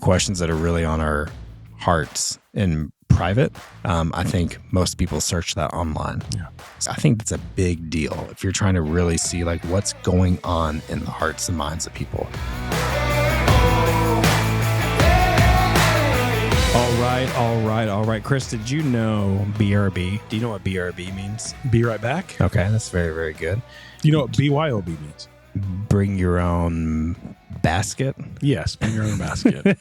questions that are really on our hearts in private, I think most people search that online. Yeah. I think that's a big deal if you're trying to really see like what's going on in the hearts and minds of people. All right. Chris, did you know BRB? Do you know what BRB means? Be right back. Okay, that's very, very good. You know what BYOB means? Bring your own basket. Yes, bring your own basket.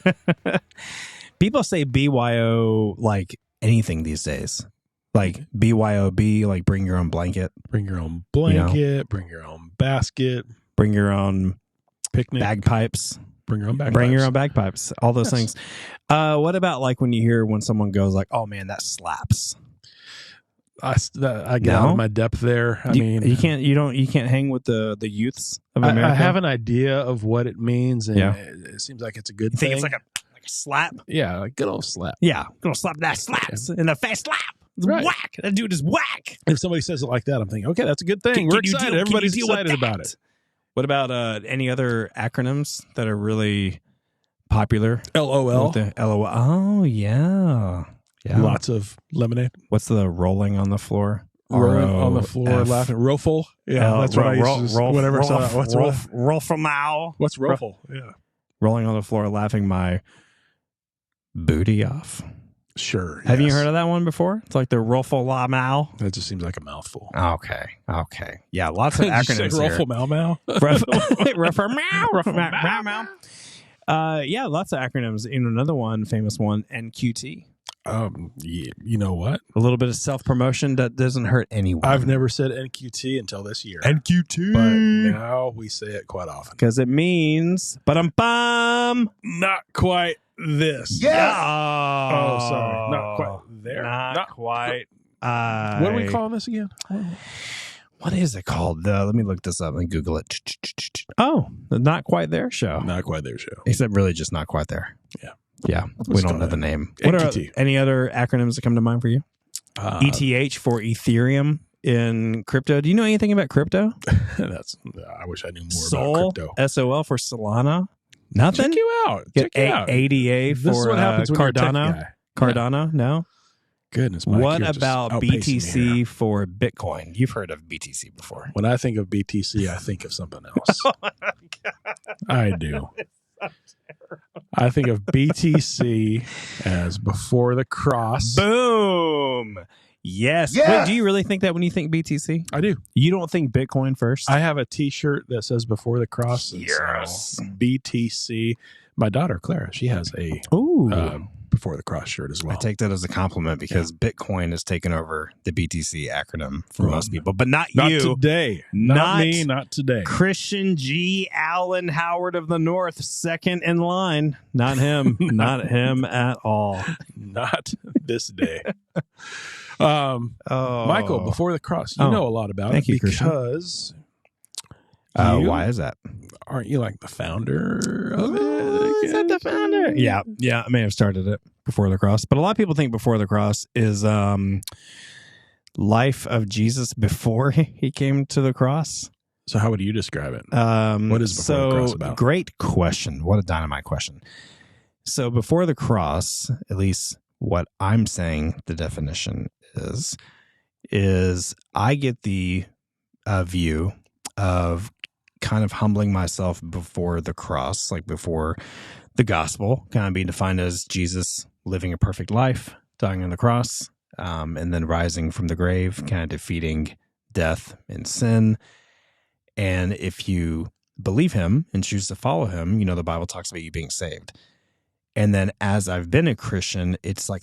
People say BYO like anything these days. Like BYOB, like bring your own blanket. Bring your own blanket, bring your own basket, Bring your own picnic, bagpipes. bring your own bagpipes. Bring your own bagpipes. All those Yes. things. What about like when you hear when someone goes like, "Oh man, that slaps." I get out of my depth there. you can't hang with the youths of America. I have an idea of what it means, and Yeah. it seems like it's a good You thing. think it's like a slap? Yeah, like good old slap. Yeah, gonna slap that slaps in the face. Slap. It's Right. whack. That dude is whack. If somebody says it like that, I'm thinking, okay, that's a good thing. Can We're you excited. deal- Everybody's can you deal with excited about that? it. What about any other acronyms that are really popular? LOL. With the LOL. Oh yeah. Lots of lemonade. What's the rolling on the floor? Rolling on the floor, ROF. laughing. Roful. Yeah, that's what I used to whenever I saw that. What's roll from owl? What's Roful? Yeah. Rolling on the floor, laughing my booty off. Sure. Have you yes. heard of that one before? It's like the Ruffle La Mau. That just seems like a mouthful. Okay. Yeah, lots of Did you say acronyms here. Ruffle Mau Mau? Ruffer meow. Ruffer meow meow. Yeah, lots of acronyms. Another one, famous one, NQT. You know what? A little bit of self-promotion that doesn't hurt anyone. I've never said NQT until this year. NQT. But now we say it quite often. Because it means ba-dum-bum. Not quite this. Yeah. Oh, sorry. Not quite there. Not quite. What are we calling this again? What is it called? Let me look this up and Google it. Oh, the Not Quite There show. Not quite there show. Except really just Not Quite There. Yeah. We don't know the name. What are NQT. any other acronyms that come to mind for you? ETH for Ethereum in crypto. Do you know anything about crypto? I wish I knew more Sol, about crypto. SOL for Solana. Nothing? Check you out. Get Check you out. ADA This is for what happens when you're a tech Cardano. guy. Cardano? No. Goodness, Mike, What you're just about outpacing me BTC here. for Bitcoin? You've heard of BTC before. When I think of BTC, I think of something else. I do. I think of BTC as before the cross. Boom. Yes. Yeah. Wait, do you really think that when you think BTC? I do. You don't think Bitcoin first? I have a T-shirt that says before the cross. and Yes. so BTC. My daughter, Clara, she has a Ooh. before the cross shirt as well. I take that as a compliment because Bitcoin has taken over the BTC acronym for most people, but not Not you. today. Not Not me. Not today. Christian G. Allen Howard of the North, second in line. Not him. Not him at all. Not this day. Oh, Michael, before the cross, you Oh. know a lot about Thank it you, Christian. because you- why is that? aren't you like the founder of it? Is that the founder? Yeah, I may have started it before the cross, but a lot of people think before the cross is life of Jesus before he came to the cross. So how would you describe it? What is Before the Cross about? Great question. What a dynamite question. So before the cross, at least what I'm saying the definition is I get the view of kind of humbling myself before the cross, like before the gospel, kind of being defined as Jesus living a perfect life, dying on the cross, and then rising from the grave, kind of defeating death and sin. And if you believe him and choose to follow him, you know, the Bible talks about you being saved. And then as I've been a Christian, it's like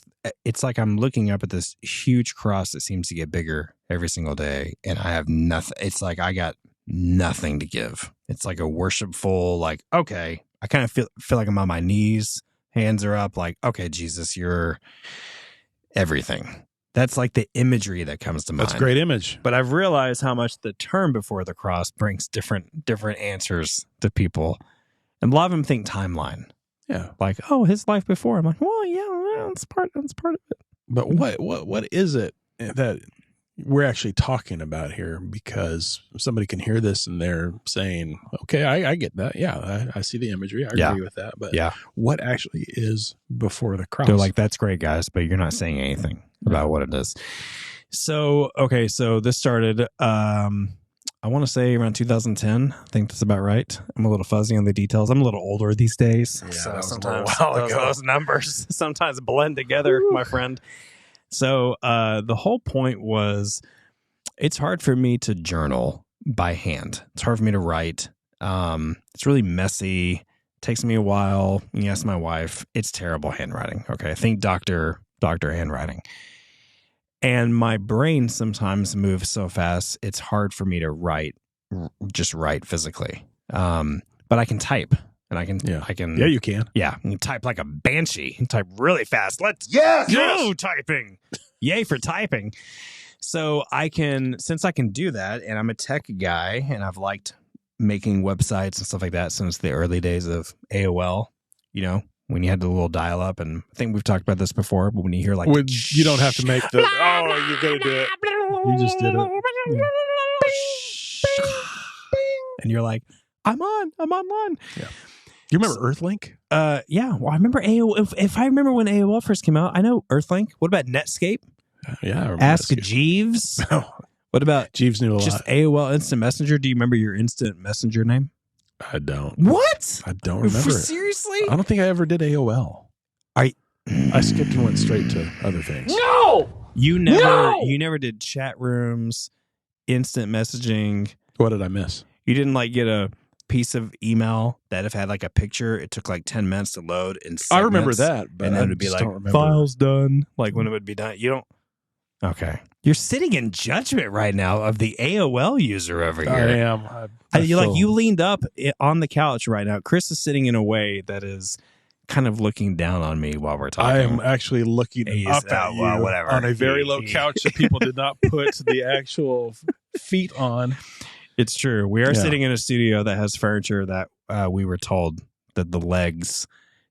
I'm looking up at this huge cross that seems to get bigger every single day. And I have nothing. It's like I got nothing to give. It's like a worshipful, like, okay, I kind of feel like I'm on my knees, hands are up, like, okay, Jesus, you're everything. That's like the imagery that comes to mind. That's a great image. But I've realized how much the term before the cross brings different answers to people. And a lot of them think timeline. Yeah. Like, oh, his life before. I'm like, well, yeah, that's part of it. But what is it that we're actually talking about here, because somebody can hear this and they're saying, okay, I get that. Yeah, I see the imagery. I agree with that. But what actually is before the cross? They're like, that's great, guys, but you're not saying anything about what it is. So, okay, so this started, I want to say around 2010. I think that's about right. I'm a little fuzzy on the details. I'm a little older these days. Yeah, so that was sometimes a while ago. those numbers sometimes blend together, my friend. So the whole point was, it's hard for me to journal by hand. It's hard for me to write. It's really messy. It takes me a while. You ask my wife, it's terrible handwriting. Okay, I think doctor handwriting. And my brain sometimes moves so fast, it's hard for me to write physically. But I can type, and I can. Yeah, you can. Yeah, you type like a banshee. You type really fast. Let's go typing. Yay for typing. So since I can do that, and I'm a tech guy, and I've liked making websites and stuff like that since the early days of AOL, when you had the little dial up, and I think we've talked about this before, but when you hear like, you don't have to make the, oh, you're going to do it. You just did it. Yeah. And you're like, I'm online. Yeah. You remember Earthlink? Yeah. Well, I remember AOL. If I remember when AOL first came out, I know Earthlink. What about Netscape? Yeah. I remember Ask Netscape. Jeeves. What about Jeeves knew a just lot. AOL Instant Messenger? Do you remember your Instant Messenger name? I don't. What? I don't remember it. Seriously? I don't think I ever did AOL. I skipped and went straight to other things. No! You never did chat rooms, instant messaging. What did I miss? You didn't get a piece of email that if it had a picture, it took 10 minutes to load in segments. I remember that, but and then it would be files done. When it would be done. You don't. Okay. You're sitting in judgment right now of the AOL user over here. I am. You leaned up on the couch right now. Chris is sitting in a way that is kind of looking down on me while we're talking. I am actually looking up at you on a very low couch that people did not put the actual feet on. It's true. We are sitting in a studio that has furniture that we were told that the legs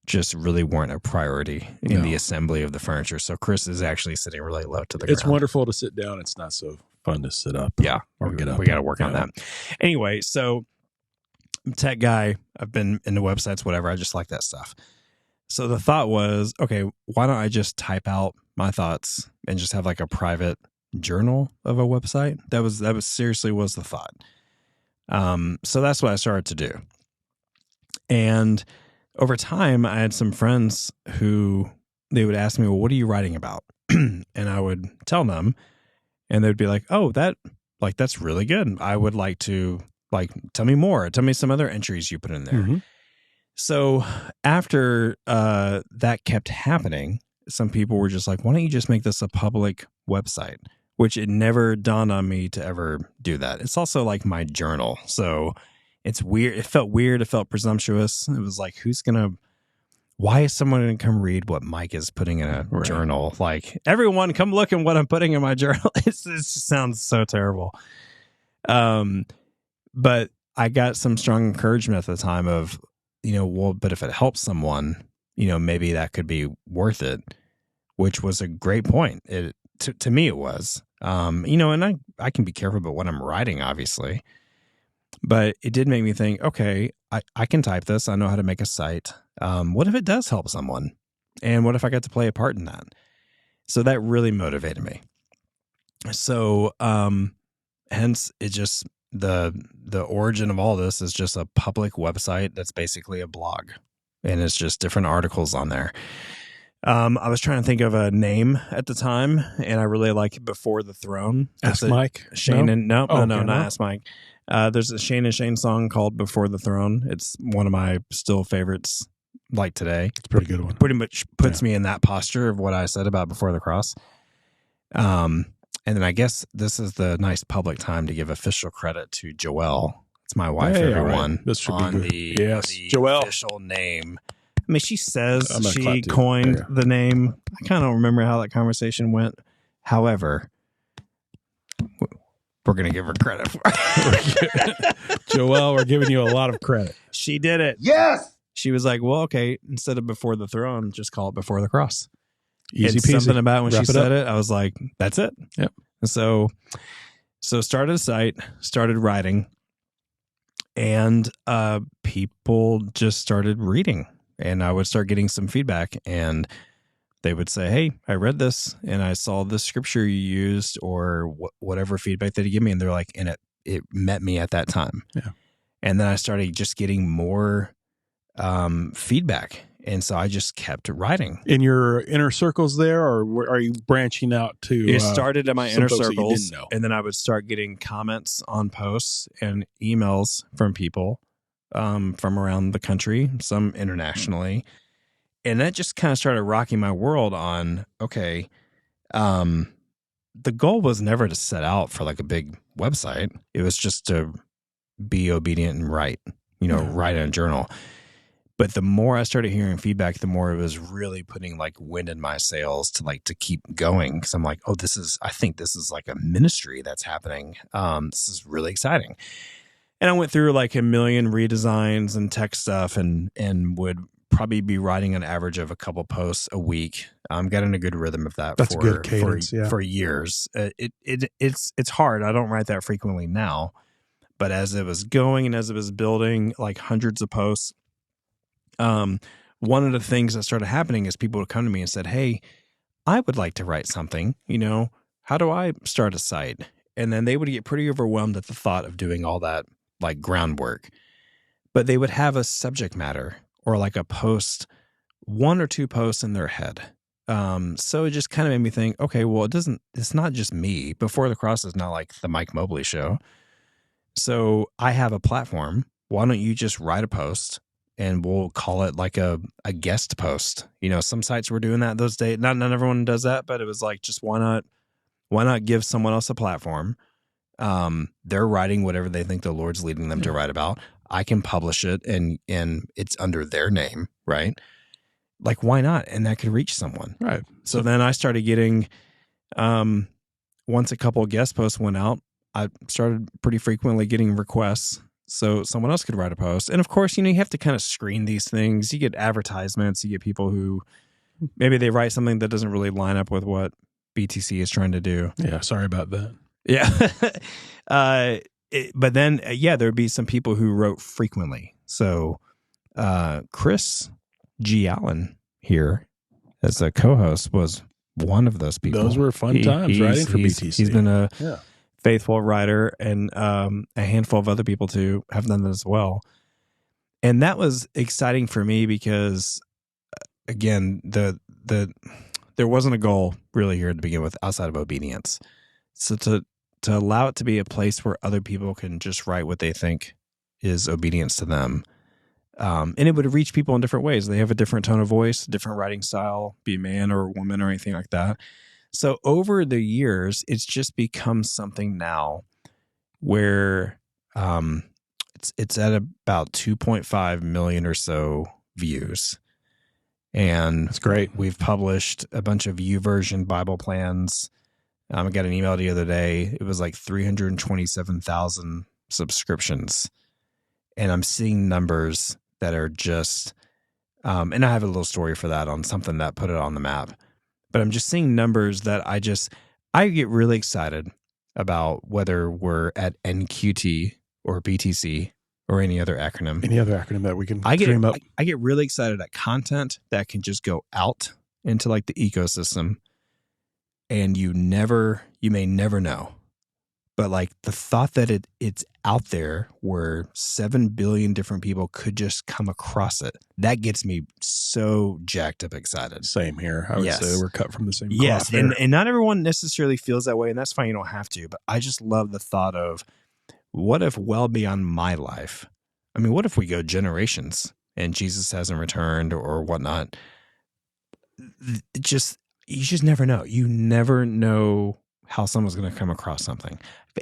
just really weren't a priority in the assembly of the furniture. So Chris is actually sitting really low to the ground. It's wonderful to sit down. It's not so fun to sit up. Yeah. Or get up. We got to work on that. Anyway, so I'm a tech guy. I've been into websites, whatever. I just like that stuff. So the thought was, okay, why don't I just type out my thoughts and just have a private journal of a website? That was seriously was the thought. So that's what I started to do. And over time, I had some friends who they would ask me, well, what are you writing about? And I would tell them, and they'd be like, oh, that's really good. I would like to tell me more. Tell me some other entries you put in there. Mm-hmm. So after that kept happening, some people were just like, why don't you just make this a public website? Which it never dawned on me to ever do that. It's also my journal. So it's weird. It felt weird. It felt presumptuous. It was why is someone going to come read what Mike is putting in a journal? Everyone come look at what I'm putting in my journal. It just sounds so terrible. But I got some strong encouragement at the time of, but if it helps someone, maybe that could be worth it, which was a great point. To me, it was, and I can be careful about what I'm writing, obviously, but it did make me think, okay, I can type this. I know how to make a site. What if it does help someone? And what if I got to play a part in that? So that really motivated me. So, hence it just, the origin of all this is just a public website that's basically a blog, and it's just different articles on there. I was trying to think of a name at the time, and I really like Before the Throne. Ask Mike. Shane not Ask Mike. There's a Shane and Shane song called Before the Throne. It's one of my still favorites today. It's a pretty good one. Pretty much puts me in that posture of what I said about Before the Cross. And then I guess this is the nice public time to give official credit to Joelle. It's my wife, everyone. Right. This should on be the Joelle. Official name. I mean, she says she coined the name. I kind of don't remember how that conversation went. However, we're going to give her credit for it. Joelle, we're giving you a lot of credit. She did it. Yes. She was like, well, okay, instead of Before the Throne, just call it Before the Cross. Easy It's peasy. something about when Wrap she said it, I was like, that's it. Yep. And so started a site, started writing, and people just started reading, and I would start getting some feedback, and they would say, hey, I read this and I saw this scripture you used, or whatever feedback that you give me. And they're like, and it met me at that time. Yeah. And then I started just getting more feedback. And so I just kept writing. In your inner circles there, or are you branching out to? It started in my inner circles, and then I would start getting comments on posts and emails from people from around the country, some internationally. And that just kind of started rocking my world on, okay, the goal was never to set out for like a big website. It was just to be obedient and write, write in a journal. But the more I started hearing feedback, the more it was really putting like wind in my sails to keep going. Cause I'm like, oh, I think this is like a ministry that's happening. This is really exciting. And I went through like a million redesigns and tech stuff and would probably be writing an average of a couple posts a week. Got in a good rhythm of that. That's a good cadence, for years. It's hard. I don't write that frequently now, but as it was going and as it was building like hundreds of posts, one of the things that started happening is people would come to me and said, hey, I would like to write something, how do I start a site? And then they would get pretty overwhelmed at the thought of doing all that like groundwork, but they would have a subject matter or like a post, one or two posts in their head. So it just kind of made me think, okay, well, it's not just me. Before the Cross is not like the Mike Mobley Show. So I have a platform. Why don't you just write a post and we'll call it like a guest post? Some sites were doing that those days. Not everyone does that, but it was like, just why not give someone else a platform? They're writing whatever they think the Lord's leading them to write about. I can publish it and it's under their name, right? Like, why not? And that could reach someone. Right. So then I started getting, once a couple of guest posts went out, I started pretty frequently getting requests so someone else could write a post. And of course, you have to kind of screen these things. You get advertisements, you get people who maybe they write something that doesn't really line up with what BTC is trying to do. Yeah. Sorry about that. Yeah. But then, there'd be some people who wrote frequently. So Chris G. Allen here as a co-host was one of those people. Those were fun times writing for BTC. He's been a faithful writer, and a handful of other people too have done that as well. And that was exciting for me because, again, there wasn't a goal really here to begin with outside of obedience. So to allow it to be a place where other people can just write what they think is obedience to them. And it would reach people in different ways. They have a different tone of voice, different writing style, be a man or a woman or anything like that. So over the years, it's just become something now where it's at about 2.5 million or so views. And that's great. We've published a bunch of YouVersion Bible plans. I got an email the other day. It was like 327,000 subscriptions. And I'm seeing numbers that are just, and I have a little story for that on something that put it on the map. But I'm just seeing numbers that I get really excited about, whether we're at NQT or BTC or any other acronym. Any other acronym that we can dream up. I get really excited at content that can just go out into like the ecosystem. And you may never know. But like the thought that it's out there where 7 billion different people could just come across it, that gets me so jacked up excited. Same here. I would say we're cut from the same cloth. Yes, and not everyone necessarily feels that way, and that's fine. You don't have to. But I just love the thought of, what if well beyond my life? I mean, what if we go generations and Jesus hasn't returned or whatnot? You just never know. You never know how someone's going to come across something.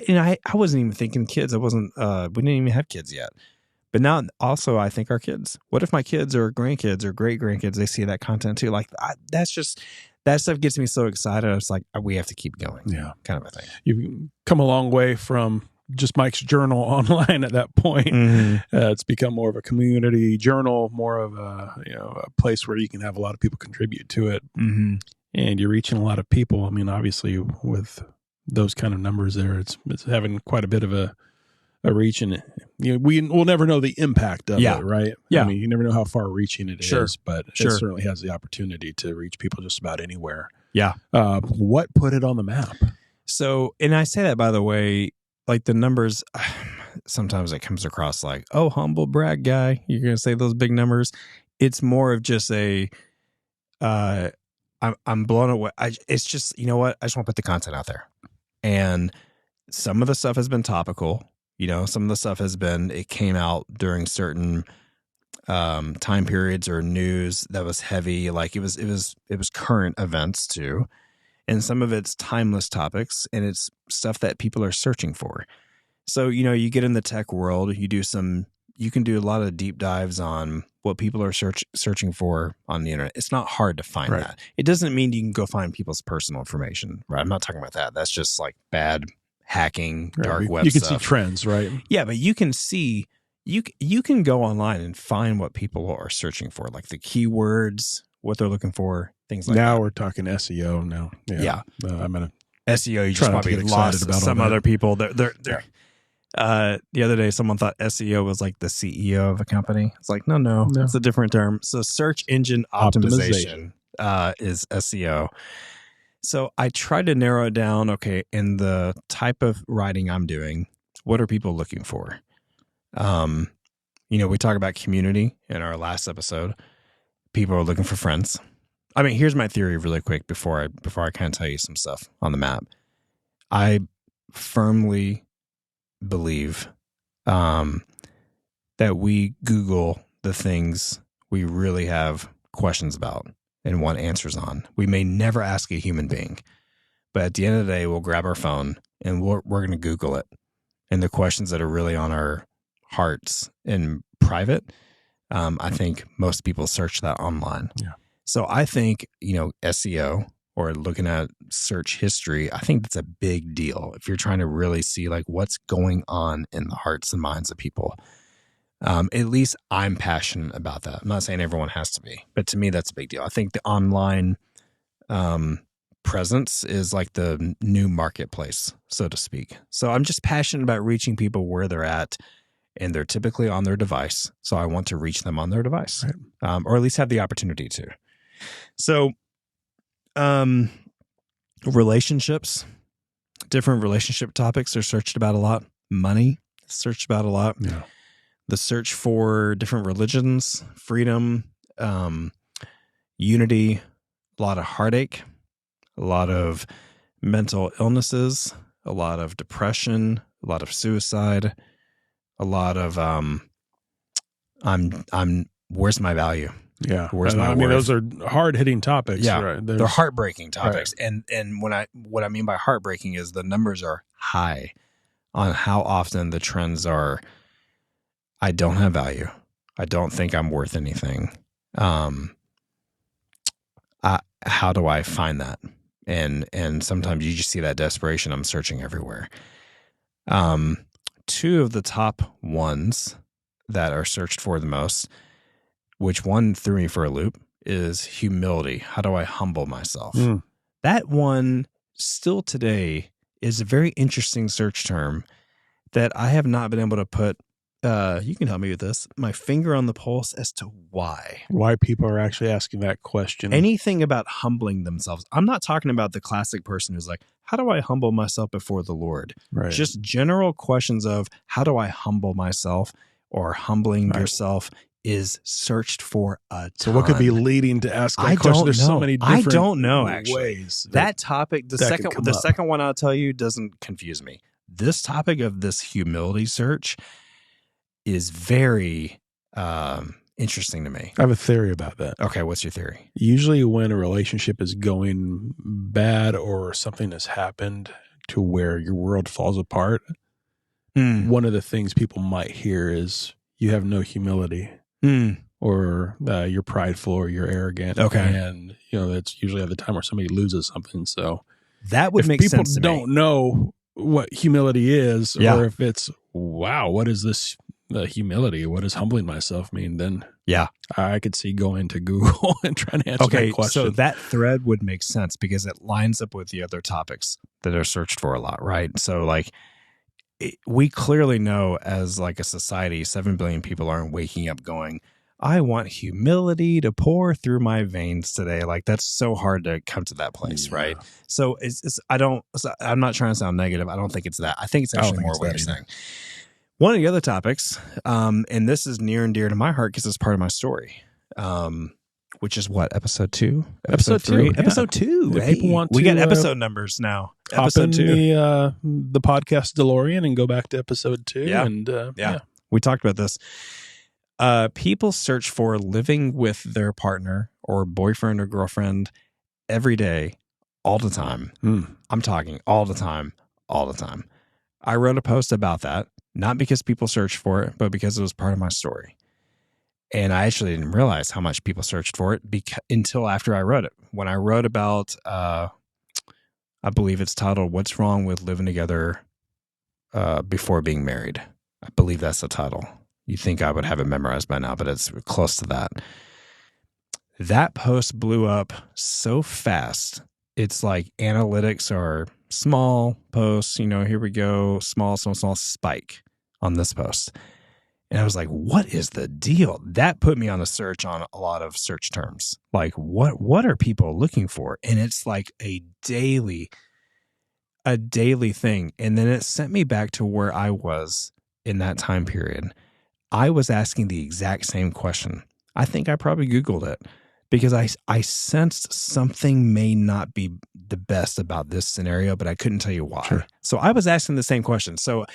And I wasn't even thinking kids. we didn't even have kids yet. But now also I think our kids. What if my kids or grandkids or great grandkids, they see that content too? Like that stuff gets me so excited. It's like, we have to keep going. Yeah. Kind of a thing. You've come a long way from just Mike's journal online at that point. Mm-hmm. It's become more of a community journal, more of a place where you can have a lot of people contribute to it. Mm-hmm. And you're reaching a lot of people. I mean, obviously with those kind of numbers there. It's having quite a bit of a reach, and we'll never know the impact of it, right? Yeah. I mean, you never know how far reaching it is, but it Sure. certainly has the opportunity to reach people just about anywhere. Yeah. What put it on the map? So, and I say that, by the way, like the numbers, sometimes it comes across like, oh, humble brag guy, you're going to say those big numbers. It's more of just I'm blown away. It's just, you know what? I just want to put the content out there. And some of the stuff has been topical. Some of the stuff it came out during certain time periods or news that was heavy. Like it was current events too. And some of it's timeless topics, and it's stuff that people are searching for. So, you get in the tech world, you can do a lot of deep dives on what people are searching for on the internet. It's not hard to find that. It doesn't mean you can go find people's personal information, right? I'm not talking about that. That's just like bad hacking, dark web stuff. You can see trends, right? Yeah, but you can see, you can go online and find what people are searching for, like the keywords, what they're looking for, things like that. Now we're talking SEO now. Yeah. I'm going to SEO, you just probably lost about some other people. They're the other day, someone thought SEO was like the CEO of a company. It's like, no, it's a different term. So search engine optimization is SEO. So I tried to narrow it down. Okay, in the type of writing I'm doing, what are people looking for? We talk about community in our last episode. People are looking for friends. I mean, here's my theory really quick before I kind of tell you some stuff on the map. I firmly believe that we Google the things we really have questions about and want answers on. We may never ask a human being, but at the end of the day, we'll grab our phone and we're going to Google it. And the questions that are really on our hearts in private, I think most people search that online. Yeah. So I think, SEO or looking at search history, I think that's a big deal if you're trying to really see like what's going on in the hearts and minds of people. At least I'm passionate about that. I'm not saying everyone has to be, but to me, that's a big deal. I think the online presence is like the new marketplace, so to speak. So I'm just passionate about reaching people where they're at, and they're typically on their device. So I want to reach them on their device, or at least have the opportunity to. So relationships, different relationship topics are searched about a lot. Money is searched about a lot. Yeah. The search for different religions, freedom, unity, a lot of heartache, a lot of mental illnesses, a lot of depression, a lot of suicide, a lot of where's my value? Yeah. Where's my worth? Those are hard hitting topics. Yeah. Right? They're heartbreaking topics. Right. And what I mean by heartbreaking is the numbers are high on how often the trends are, I don't have value. I don't think I'm worth anything. How do I find that? And sometimes you just see that desperation. I'm searching everywhere. Two of the top ones that are searched for the most, which one threw me for a loop, is humility. How do I humble myself? That one still today is a very interesting search term that I have not been able to put, you can help me with this, my finger on the pulse as to why. Why people are actually asking that question. Anything about humbling themselves. I'm not talking about the classic person who's like, how do I humble myself before the Lord? Right. Just general questions of how do I humble myself, or humbling yourself is searched for a ton. So what could be leading to ask that question? There's so many different ways. I don't know, actually. That topic, the second one I'll tell you doesn't confuse me. This topic of this humility search is very interesting to me. I have a theory about that. Okay, what's your theory? Usually when a relationship is going bad or something has happened to where your world falls apart, one of the things people might hear is you have no humility, or you're prideful, or you're arrogant. Okay. And, that's usually at the time where somebody loses something. So that would make sense to me. If people don't know what humility is, or if it's, wow, what is this the humility, what does humbling myself mean? Then yeah, I could see going to Google and trying to answer that question. So that thread would make sense because it lines up with the other topics that are searched for a lot, right? So like we clearly know as like a society, 7 billion people aren't waking up going, I want humility to pour through my veins today. Like that's so hard to come to that place, right? So I'm not trying to sound negative. I don't think it's that. I think it's actually more what you're saying. One of the other topics, and this is near and dear to my heart because it's part of my story, which is what, episode 2? Episode 2. Yeah. Episode 2. If people want we to, got episode numbers now. Hop Episode 2. The podcast DeLorean and go back to episode 2. Yeah. And we talked about this. People search for living with their partner or boyfriend or girlfriend every day, all the time. I'm talking all the time. I wrote a post about that, not because people searched for it, but because it was part of my story. And I actually didn't realize how much people searched for it until after I wrote it. When I wrote about, I believe it's titled, What's Wrong with Living Together Before Being Married? I believe that's the title. You think I would have it memorized by now, but it's close to that. That post blew up so fast. It's like analytics are small posts, here we go, small spike on this post. And I was like, what is the deal? That put me on a search on a lot of search terms. Like, what are people looking for? And it's like a daily thing. And then it sent me back to where I was in that time period. I was asking the exact same question. I think I probably Googled it because I sensed something may not be the best about this scenario, but I couldn't tell you why. Sure. So I was asking the same question. So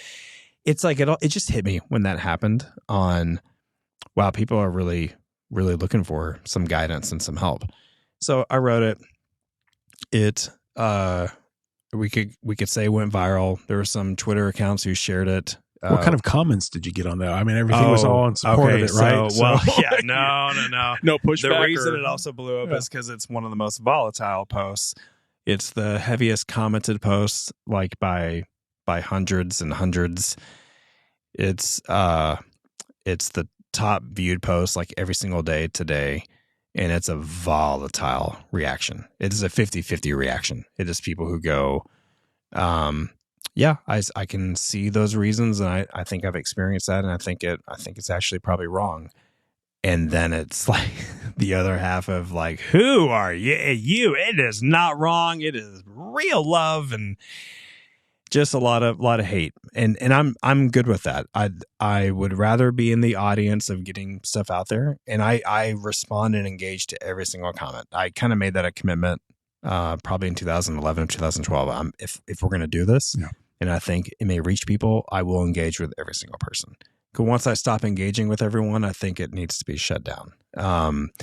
it's like it just hit me when that happened on, wow, people are really, really looking for some guidance and some help. So I wrote it. We could say it went viral. There were some Twitter accounts who shared it. What kind of comments did you get on that? I mean, everything was all in support of it, right? No pushback. The reason it also blew up is because it's one of the most volatile posts. It's the heaviest commented post, like by hundreds and hundreds. It's the top viewed post like every single day today, and it's a volatile reaction. It is a 50-50 reaction. It is people who go, yeah, I can see those reasons, and I think I've experienced that, and I think it's actually probably wrong. And then it's like the other half of like, who are you? It is not wrong. It is real love, and just a lot of hate. And I'm good with that. I would rather be in the audience of getting stuff out there, and I respond and engage to every single comment. I kind of made that a commitment, probably in 2011, 2012. If we're going to do this. Yeah. And I think it may reach people, I will engage with every single person. Because once I stop engaging with everyone, I think it needs to be shut down. And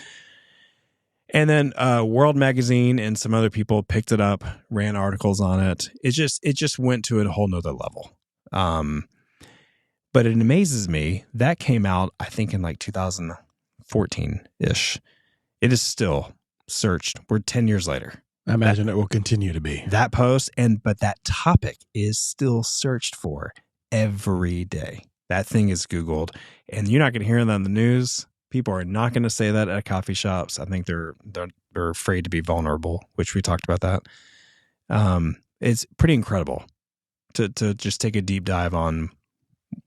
then World Magazine and some other people picked it up, ran articles on it. It just went to a whole nother level. But it amazes me. That came out, I think, in like 2014-ish. It is still searched. We're 10 years later. I imagine it will continue to be. That post, but that topic is still searched for every day. That thing is Googled, and you're not going to hear that on the news. People are not going to say that at coffee shops. I think they're afraid to be vulnerable, which we talked about that. It's pretty incredible to just take a deep dive on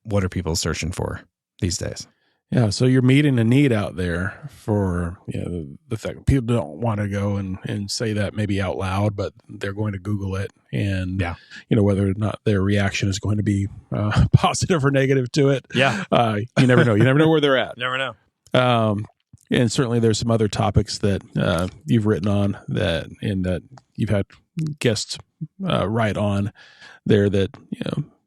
what are people searching for these days. Yeah, so you're meeting a need out there for the fact people don't want to go and say that maybe out loud, but they're going to Google it, and whether or not their reaction is going to be positive or negative to it. Yeah, you never know. You never know where they're at. Never know. And certainly there's some other topics that you've written on that you've had guests write on there that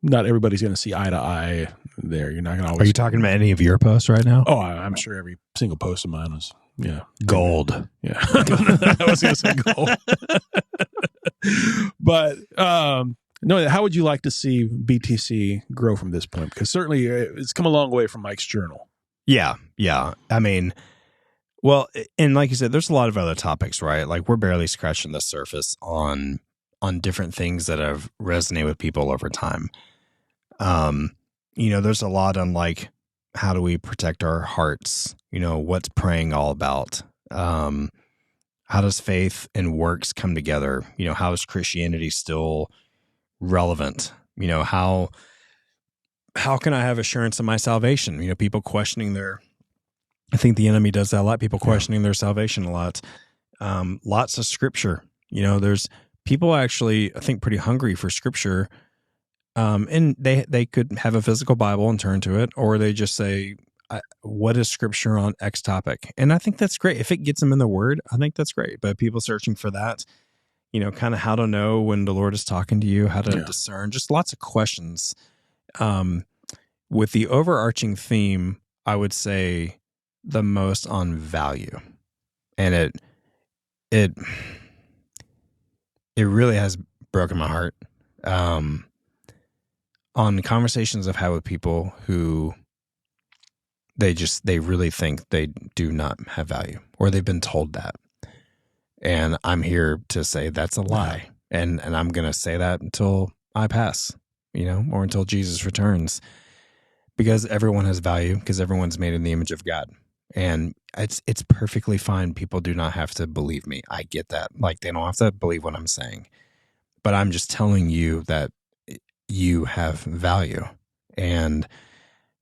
not everybody's going to see eye to eye there. You're not going to always. Are you talking about any of your posts right now? Oh, I'm sure every single post of mine was, gold. Yeah. I was going to say gold. But, no, how would you like to see BTC grow from this point? Because certainly it's come a long way from Mike's Journal. Yeah. I mean, well, and like you said, there's a lot of other topics, right? Like we're barely scratching the surface on different things that have resonated with people over time. There's a lot on like protect our hearts? What's praying all about? How does faith and works come together? How is Christianity still relevant? How can I have assurance of my salvation? People questioning I think the enemy does that a lot. People questioning their salvation a lot. Lots of scripture. There's people actually, I think, pretty hungry for scripture. And they could have a physical Bible and turn to it, or they just say, what is scripture on X topic? And I think that's great. If it gets them in the word, I think that's great. But people searching for that, kind of how to know when the Lord is talking to you, how to discern, just lots of questions. With the overarching theme, I would say the most on value. And it really has broken my heart. On conversations I've had with people who they really think they do not have value, or they've been told that. And I'm here to say that's a lie. And I'm going to say that until I pass, or until Jesus returns, because everyone has value, because everyone's made in the image of God. And it's perfectly fine. People do not have to believe me. I get that. Like, they don't have to believe what I'm saying, but I'm just telling you that you have value, and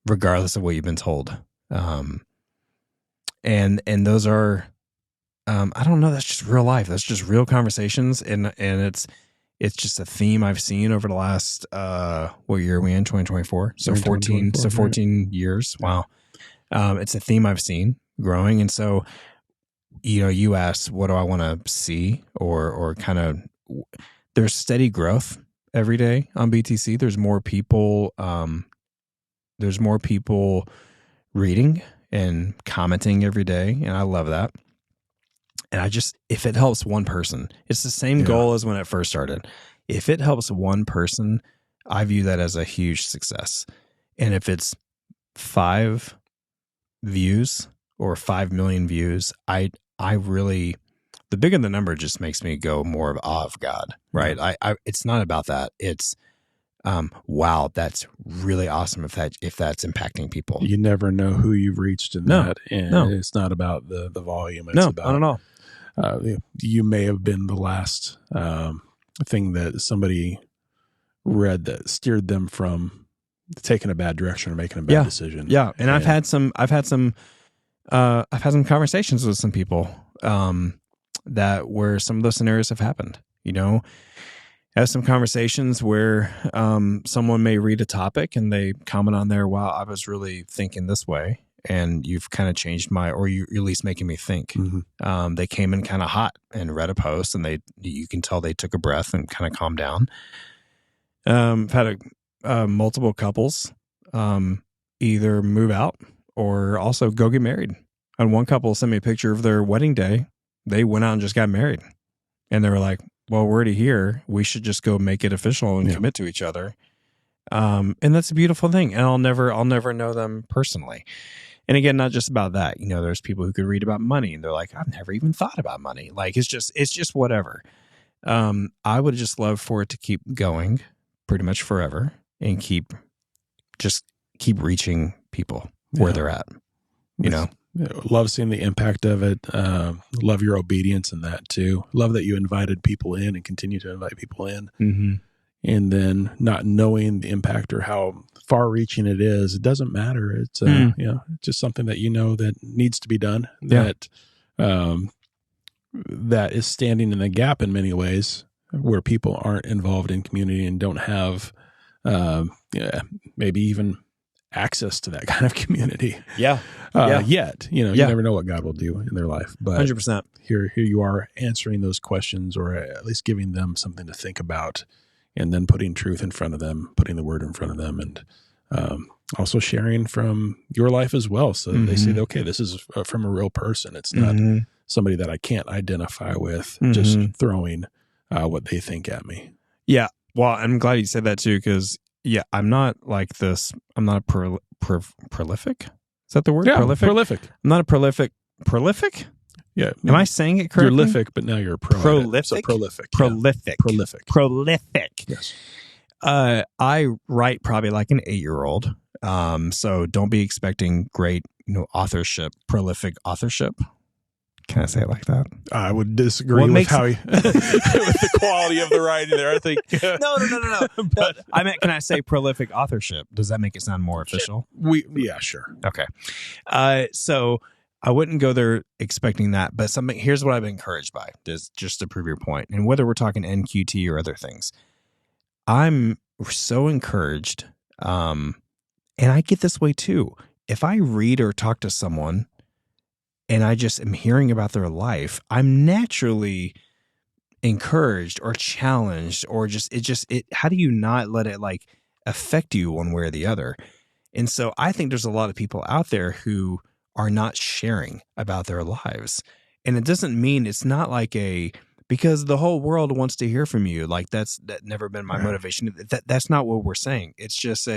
regardless of what you've been told. And those are, I don't know, that's just real life. That's just real conversations. And it's just a theme I've seen over the last, what year are we in? 2024. So 14 years. Wow. It's a theme I've seen growing. And so, you asked, what do I want to see, or kind of, there's steady growth every day on BTC. There's more people, reading and commenting every day. And I love that. And if it helps one person, it's the same goal as when it first started. If it helps one person, I view that as a huge success. And if it's 5 views or 5 million views, I really, the bigger the number just makes me go more of awe of God, right? It's not about that. It's, wow, that's really awesome if that's impacting people. You never know who you've reached in that. And it's not about the volume. It's about, not at all. You may have been the last thing that somebody read that steered them from taking a bad direction or making a bad decision. Yeah. And I've had some conversations with some people, that where some of those scenarios have happened, I have some conversations where someone may read a topic and they comment on there, wow, I was really thinking this way, and you've kind of changed or you're at least making me think. Mm-hmm. They came in kind of hot and read a post, and you can tell they took a breath and kind of calmed down. I've had multiple couples either move out or also go get married. And one couple sent me a picture of their wedding day. They went out and just got married. And they were like, well, we're already here. We should just go make it official and commit to each other. And that's a beautiful thing. And I'll never know them personally. And again, not just about that. There's people who could read about money and they're like, I've never even thought about money. Like, it's just whatever. I would just love for it to keep going pretty much forever and keep reaching people where they're at, Love seeing the impact of it. Love your obedience in that too. Love that you invited people in and continue to invite people in. Mm-hmm. And then not knowing the impact or how far reaching it is, it doesn't matter. It's just something that that needs to be done. That is standing in the gap in many ways, where people aren't involved in community and don't have maybe even access to that kind of community. Yet, you never know what God will do in their life, but 100%. Here you are answering those questions, or at least giving them something to think about, and then putting truth in front of them, putting the word in front of them, and also sharing from your life as well. So they say, okay, this is from a real person. It's not somebody that I can't identify with, just throwing what they think at me. Yeah. Well, I'm glad you said that too, because I'm not like this. I'm not a prolific. Is that the word? Yeah, prolific. I'm not a prolific. Yeah. Am I saying it correctly? You're lific, but now you're prolific. So prolific. Prolific. Yes. I write probably like an 8-year-old. So don't be expecting great, authorship, prolific authorship. Can I say it like that? I would disagree with how with the quality of the writing there. I think no. But I meant, can I say prolific authorship? Does that make it sound more official? Sure. Okay. So I wouldn't go there expecting that, but here's what I've been encouraged by, just to prove your point. And whether we're talking NQT or other things, I'm so encouraged. And I get this way too. If I read or talk to someone and I just am hearing about their life, I'm naturally encouraged or challenged, or how do you not let it like affect you one way or the other? And so I think there's a lot of people out there who are not sharing about their lives. And it doesn't mean, it's not like because the whole world wants to hear from you. Like that's never been my motivation. That's not what we're saying. It's just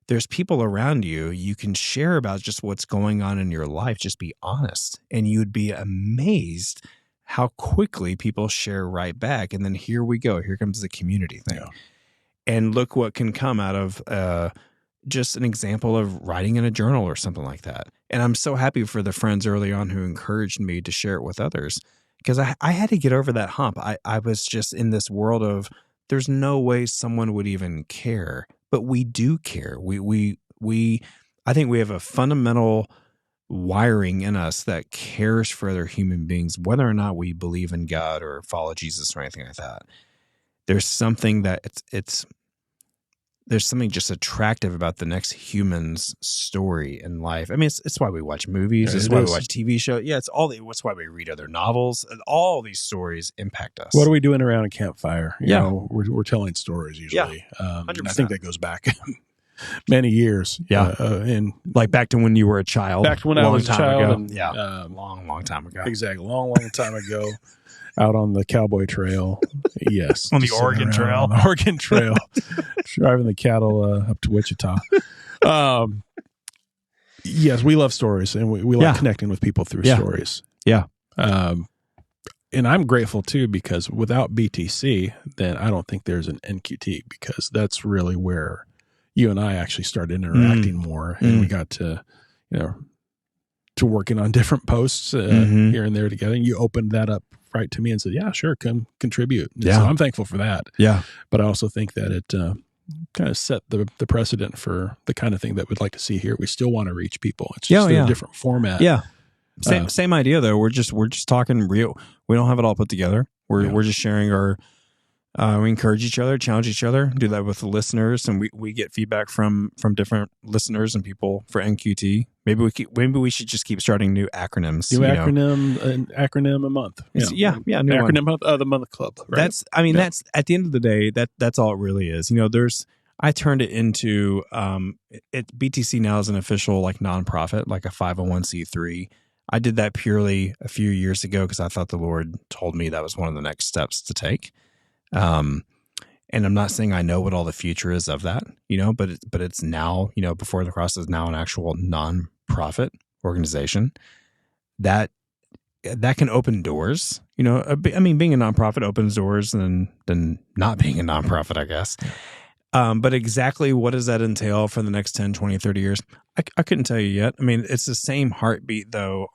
there's people around you. You can share about just what's going on in your life. Just be honest. And you'd be amazed how quickly people share right back. And then here we go. Here comes the community thing. Yeah. And look what can come out of just an example of writing in a journal or something like that. And I'm so happy for the friends early on who encouraged me to share it with others, because I had to get over that hump. I was just in this world of there's no way someone would even care, but we do care. I think we have a fundamental wiring in us that cares for other human beings, whether or not we believe in God or follow Jesus or anything like that. There's something that there's something just attractive about the next human's story in life. I mean, it's why we watch movies. It's why we watch TV shows. Yeah, it's why we read other novels. And all these stories impact us. What are we doing around a campfire? You know, we're telling stories usually. Yeah, I think that goes back many years. Yeah. And like back to when you were a child. Back to when I was a child. And, long time ago. Exactly. Long time ago. Out on the cowboy trail. Yes. On the Oregon Trail. On the Oregon Trail. Driving the cattle up to Wichita. Yes, we love stories, and we like connecting with people through stories. Yeah. And I'm grateful too, because without BTC, then I don't think there's an NQT, because that's really where you and I actually started interacting more, and we got to, to working on different posts here and there together. And you opened that up right to me and said, yeah, sure, come contribute. And so I'm thankful for that. Yeah. But I also think that it kind of set the precedent for the kind of thing that we'd like to see here. We still want to reach people. It's just in a different format. Yeah. Same idea though. We're just talking real. We don't have it all put together. We're just sharing our, we encourage each other, challenge each other, do that with the listeners. And we get feedback from different listeners and people for NQT. Maybe we should just keep starting new acronyms. An acronym a month. Yeah. New acronym month. The month club. Right? That's at the end of the day, that's all it really is. I turned it into, BTC now is an official like nonprofit, like a 501c3. I did that purely a few years ago because I thought the Lord told me that was one of the next steps to take. And I'm not saying I know what all the future is of that, but it's now, Before the Cross is now an actual non-profit organization that can open doors. Being a nonprofit opens doors than not being a nonprofit, I guess. But exactly what does that entail for the next 10, 20, 30 years? I couldn't tell you yet. I mean, it's the same heartbeat though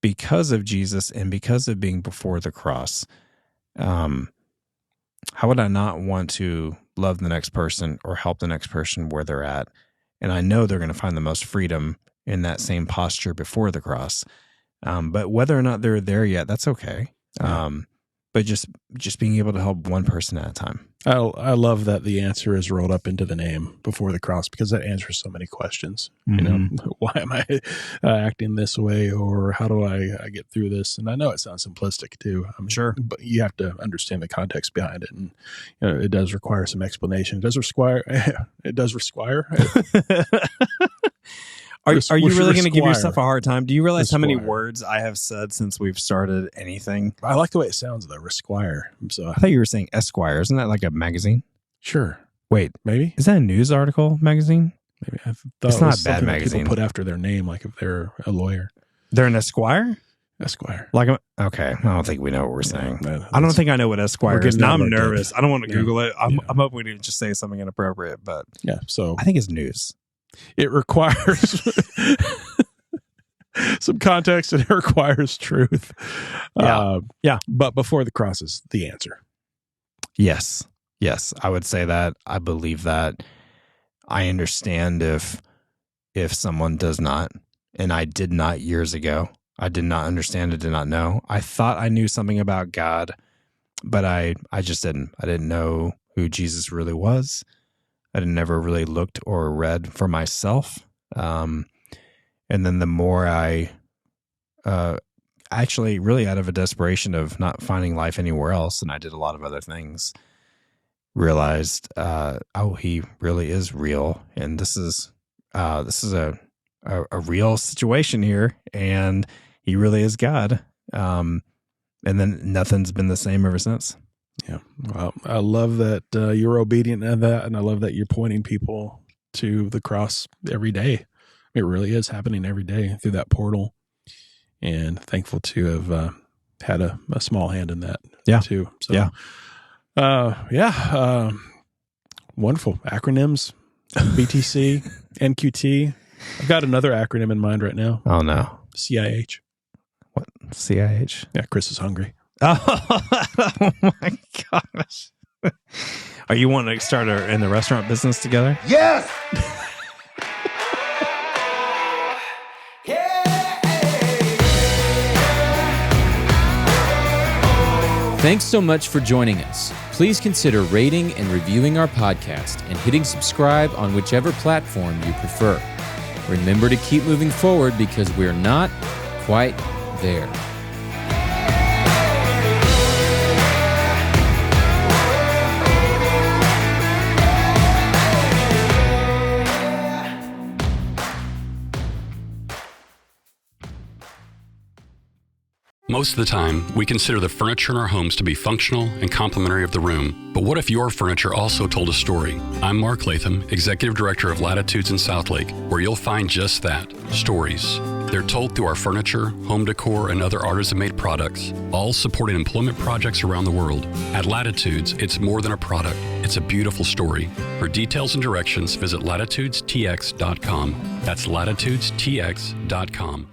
because of Jesus and because of being before the cross. How would I not want to love the next person or help the next person where they're at? And I know they're going to find the most freedom in that same posture before the cross. But whether or not they're there yet, that's okay. But just being able to help one person at a time. I love that the answer is rolled up into the name Before the Cross, because that answers so many questions. Why am I acting this way, or how do I get through this? And I know it sounds simplistic too. Sure, but you have to understand the context behind it, and it does require some explanation. It does require. Are you really going to give yourself a hard time? Do you realize how many words I have said since we've started anything? I like the way it sounds, though. Resquire. So I thought you were saying Esquire. Isn't that like a magazine? Sure. Wait, maybe is that a news article magazine? Maybe I thought it's not a bad magazine. People put after their name, like if they're a lawyer. They're an Esquire. Esquire. Like, okay, I don't think we know what we're saying. Yeah, I don't think I know what Esquire is. Now I'm nervous. I don't want to Google it. I'm hoping we didn't just say something inappropriate, but yeah. So I think it's news. It requires some context and it requires truth. Yeah. But before the cross is the answer. Yes. I would say that. I believe that. I understand if someone does not, and I did not years ago. I did not understand it, did not know. I thought I knew something about God, but I just didn't. I didn't know who Jesus really was. I never really looked or read for myself. And then the more I actually really out of a desperation of not finding life anywhere else, and I did a lot of other things, realized, he really is real. And this is a real situation here, and he really is God. And then nothing's been the same ever since. Yeah. Well, I love that you're obedient to that, and I love that you're pointing people to the cross every day. It really is happening every day through that portal, and thankful to have had a small hand in that too. So, wonderful acronyms, BTC, NQT. I've got another acronym in mind right now. Oh no, CIH. What? CIH? Yeah, Chris is hungry. Oh my gosh. Are you wanting to start in the restaurant business together? Yes! Thanks so much for joining us. Please consider rating and reviewing our podcast and hitting subscribe on whichever platform you prefer. Remember to keep moving forward because we're not quite there. Most of the time, we consider the furniture in our homes to be functional and complementary of the room. But what if your furniture also told a story? I'm Mark Latham, Executive Director of Latitudes in Southlake, where you'll find just that, stories. They're told through our furniture, home decor, and other artisan-made products, all supporting employment projects around the world. At Latitudes, it's more than a product. It's a beautiful story. For details and directions, visit latitudestx.com. That's latitudestx.com.